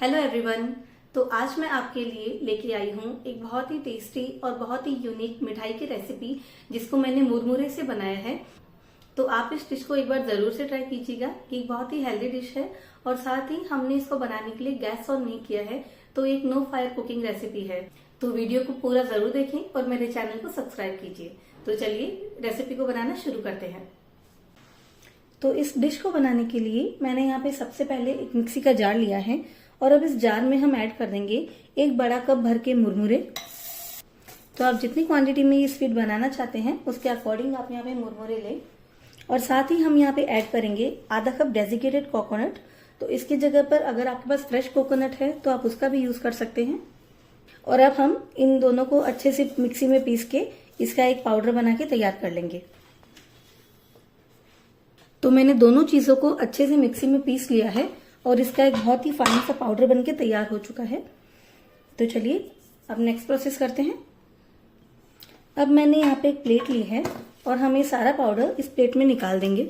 Hello everyone. तो आज मैं आपके लिए लेके आई हूँ एक बहुत ही टेस्टी और बहुत ही यूनिक मिठाई की रेसिपी जिसको मैंने मुरमुरे से बनाया है। तो आप इस डिश को एक बार जरूर से ट्राई कीजिएगा। ये बहुत ही हेल्दी डिश है और साथ ही हमने इसको बनाने के लिए गैस ऑन नहीं किया है, तो एक नो फायर कुकिंग रेसिपी है। तो वीडियो को पूरा जरूर देखें और मेरे चैनल को सब्सक्राइब कीजिए। तो चलिए रेसिपी को बनाना शुरू करते हैं। तो इस डिश को बनाने के लिए मैंने यहाँ पे सबसे पहले एक मिक्सी का जार लिया है और अब इस जार में हम ऐड कर देंगे एक बड़ा कप भर के मुरमुरे। तो आप जितनी क्वांटिटी में ये स्वीट बनाना चाहते हैं उसके अकॉर्डिंग आप यहाँ पे मुरमुरे लें। और साथ ही हम यहाँ पे ऐड करेंगे आधा कप डेजिकेटेड कोकोनट। तो इसकी जगह पर अगर आपके पास फ्रेश कोकोनट है तो आप उसका भी यूज कर सकते हैं। और अब हम इन दोनों को अच्छे से मिक्सी में पीस के इसका एक पाउडर बना के तैयार कर लेंगे। तो मैंने दोनों चीजों को अच्छे से मिक्सी में पीस लिया है और इसका एक बहुत ही फाइन सा पाउडर बनके तैयार हो चुका है। तो चलिए अब नेक्स्ट प्रोसेस करते हैं। अब मैंने यहाँ पे एक प्लेट ली है और हम ये सारा पाउडर इस प्लेट में निकाल देंगे।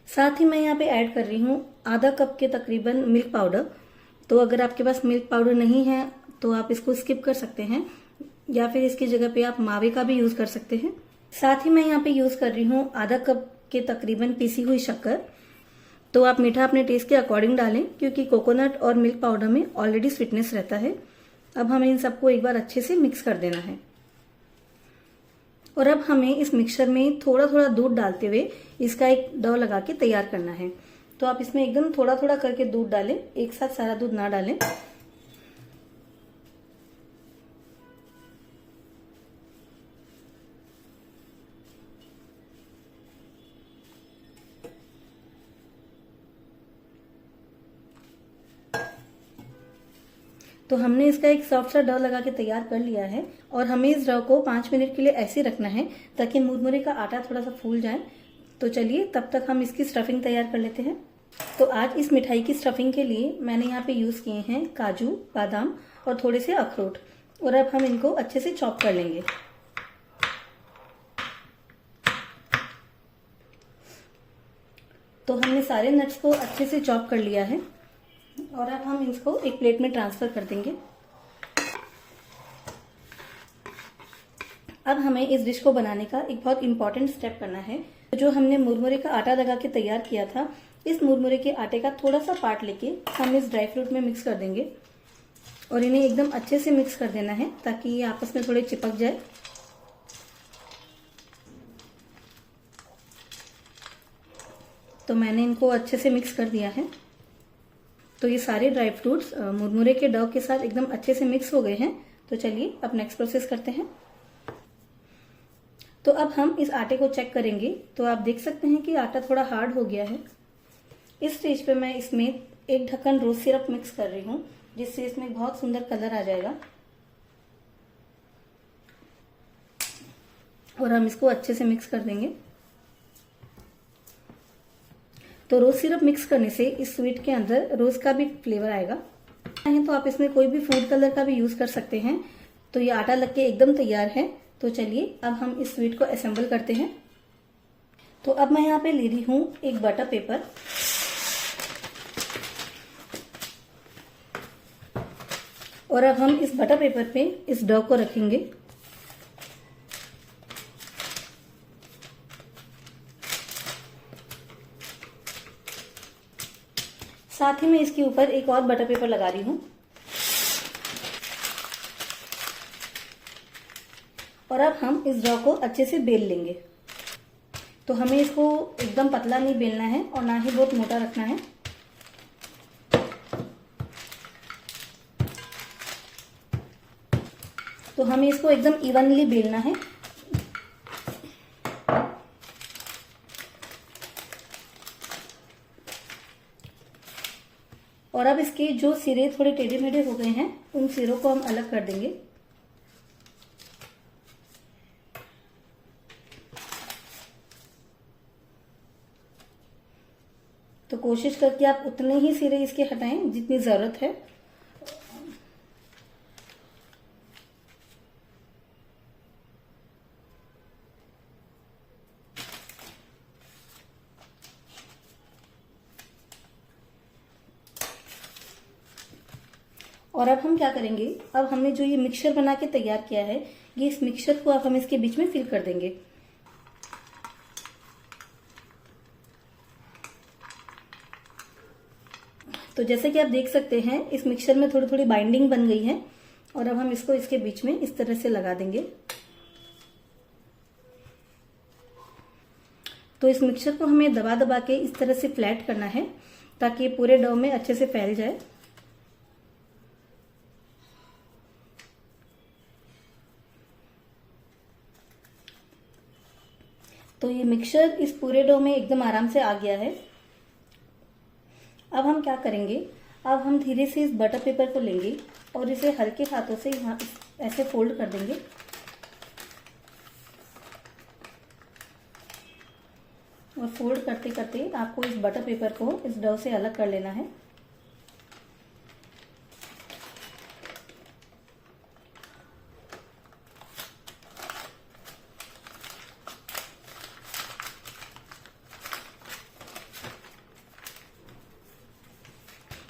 साथ ही मैं यहाँ पे ऐड कर रही हूँ आधा कप के तकरीबन मिल्क पाउडर। तो अगर आपके पास मिल्क पाउडर नहीं है तो आप इसको स्किप कर सकते हैं या फिर इसकी जगह पे आप मावे का भी यूज कर सकते हैं। साथ ही मैं यहाँ पे यूज कर रही हूँ आधा कप के तकरीबन पीसी हुई शक्कर। तो आप मीठा अपने टेस्ट के अकॉर्डिंग डालें क्योंकि कोकोनट और मिल्क पाउडर में ऑलरेडी स्वीटनेस रहता है। अब हमें इन सबको एक बार अच्छे से मिक्स कर देना है और अब हमें इस मिक्सचर में थोड़ा थोड़ा दूध डालते हुए इसका एक डो लगा के तैयार करना है। तो आप इसमें एकदम थोड़ा थोड़ा करके दूध डालें, एक साथ सारा दूध ना डालें। तो हमने इसका एक सॉफ्ट सा डो लगा के तैयार कर लिया है और हमें इस डो को 5 मिनट के लिए ऐसे रखना है ताकि मुरमुरे का आटा थोड़ा सा फूल जाए। तो चलिए तब तक हम इसकी स्टफिंग तैयार कर लेते हैं। तो आज इस मिठाई की स्टफिंग के लिए मैंने यहाँ पे यूज किए हैं काजू, बादाम और थोड़े से अखरोट। और अब हम इनको अच्छे से चॉप कर लेंगे। तो हमने सारे नट्स को अच्छे से चॉप कर लिया है और अब हम इसको एक प्लेट में ट्रांसफर कर देंगे। अब हमें इस डिश को बनाने का एक बहुत इंपॉर्टेंट स्टेप करना है। जो हमने मुरमुरे का आटा लगा के तैयार किया था, इस मुरमुरे के आटे का थोड़ा सा पार्ट लेके हम इस ड्राई फ्रूट में मिक्स कर देंगे और इन्हें एकदम अच्छे से मिक्स कर देना है ताकि ये आपस में थोड़े चिपक जाए। तो मैंने इनको अच्छे से मिक्स कर दिया है। तो ये सारे ड्राई फ्रूट्स मुरमुरे के डो के साथ एकदम अच्छे से मिक्स हो गए हैं। तो चलिए अब नेक्स्ट प्रोसेस करते हैं। तो अब हम इस आटे को चेक करेंगे। तो आप देख सकते हैं कि आटा थोड़ा हार्ड हो गया है। इस स्टेज पे मैं इसमें एक ढक्कन रोज सिरप मिक्स कर रही हूँ जिससे इसमें बहुत सुंदर कलर आ जाएगा और हम इसको अच्छे से मिक्स कर देंगे। तो रोज सिरप मिक्स करने से इस स्वीट के अंदर रोज का भी फ्लेवर आएगा। तो आप इसमें कोई भी फूड कलर का भी यूज कर सकते हैं। तो ये आटा लग के एकदम तैयार है। तो चलिए अब हम इस स्वीट को असेंबल करते हैं। तो अब मैं यहाँ पे ले रही हूँ एक बटर पेपर और अब हम इस बटर पेपर पे इस डो को रखेंगे। साथ ही मैं इसके ऊपर एक और बटर पेपर लगा रही हूँ और अब हम इस डो को अच्छे से बेल लेंगे। तो हमें इसको एकदम पतला नहीं बेलना है और ना ही बहुत मोटा रखना है। तो हमें इसको एकदम इवनली बेलना है। और अब इसके जो सिरे थोड़े टेढ़े मेढ़े हो गए हैं उन सिरों को हम अलग कर देंगे। तो कोशिश करके आप उतने ही सिरे इसके हटाएं जितनी जरूरत है। और अब हम क्या करेंगे, अब हमने जो ये मिक्सचर बना के तैयार किया है, ये इस मिक्सचर को अब हम इसके बीच में फिल कर देंगे। तो जैसे कि आप देख सकते हैं इस मिक्सचर में थोड़ी थोड़ी बाइंडिंग बन गई है और अब हम इसको इसके बीच में इस तरह से लगा देंगे। तो इस मिक्सचर को हमें दबा दबा के इस तरह से फ्लैट करना है ताकि ये पूरे डो में अच्छे से फैल जाए। तो ये मिक्सचर इस पूरे डो में एकदम आराम से आ गया है। अब हम क्या करेंगे, अब हम धीरे से इस बटर पेपर को लेंगे और इसे हल्के हाथों से यहाँ ऐसे फोल्ड कर देंगे। और फोल्ड करते करते आपको इस बटर पेपर को इस डो से अलग कर लेना है।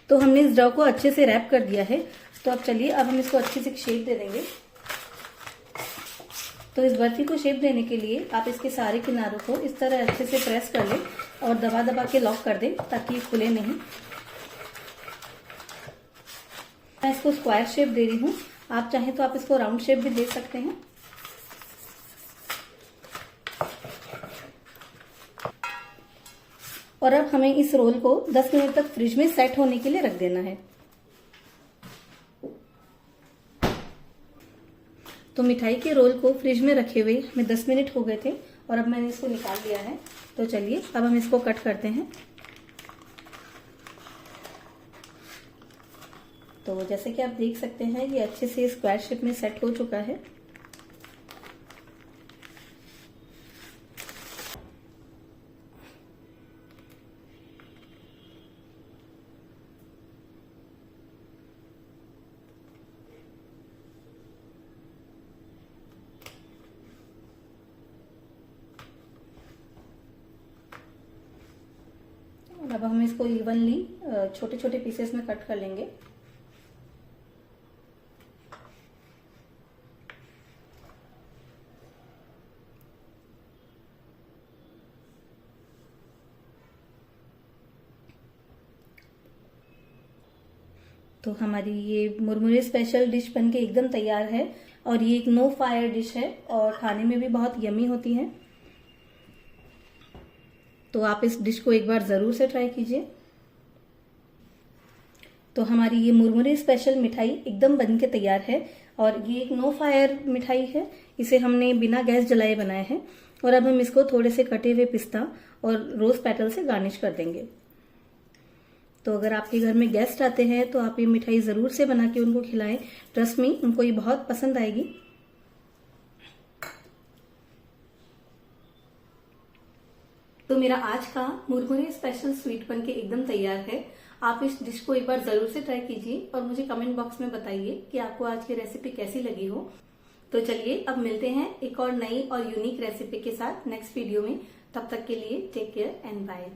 तो हमने इस डो को अच्छे से रैप कर दिया है। तो अब चलिए अब हम इसको अच्छे से शेप दे देंगे। तो इस बर्फी को शेप देने के लिए आप इसके सारे किनारों को इस तरह अच्छे से प्रेस कर लें और दबा दबा के लॉक कर दें ताकि ये खुले नहीं। मैं इसको स्क्वायर शेप दे रही हूँ, आप चाहें तो आप इसको राउंड शेप भी दे सकते हैं। और अब हमें इस रोल को 10 मिनट तक फ्रिज में सेट होने के लिए रख देना है। तो मिठाई के रोल को फ्रिज में रखे हुए हमें 10 मिनट हो गए थे और अब मैंने इसको निकाल लिया है। तो चलिए अब हम इसको कट करते हैं। तो जैसे कि आप देख सकते हैं ये अच्छे से स्क्वायर शेप में सेट हो चुका है। और अब हम इसको इवनली छोटे छोटे पीसेस में कट कर लेंगे। तो हमारी ये मुरमुरे स्पेशल डिश बनके एकदम तैयार है और ये एक नो फायर डिश है और खाने में भी बहुत यमी होती है। तो आप इस डिश को एक बार जरूर से ट्राई कीजिए। तो हमारी ये मुरमुरे स्पेशल मिठाई एकदम बन के तैयार है और ये एक नो फायर मिठाई है। इसे हमने बिना गैस जलाए बनाया है और अब हम इसको थोड़े से कटे हुए पिस्ता और रोज पेटल से गार्निश कर देंगे। तो अगर आपके घर में गेस्ट आते हैं तो आप ये मिठाई जरूर से बना के उनको खिलाएं। ट्रस्ट मी, उनको ये बहुत पसंद आएगी। तो मेरा आज का मुरमुरे स्पेशल स्वीट बन के एकदम तैयार है। आप इस डिश को एक बार जरूर से ट्राई कीजिए और मुझे कमेंट बॉक्स में बताइए कि आपको आज की रेसिपी कैसी लगी हो। तो चलिए अब मिलते हैं एक और नई और यूनिक रेसिपी के साथ नेक्स्ट वीडियो में। तब तक के लिए टेक केयर एंड बाय।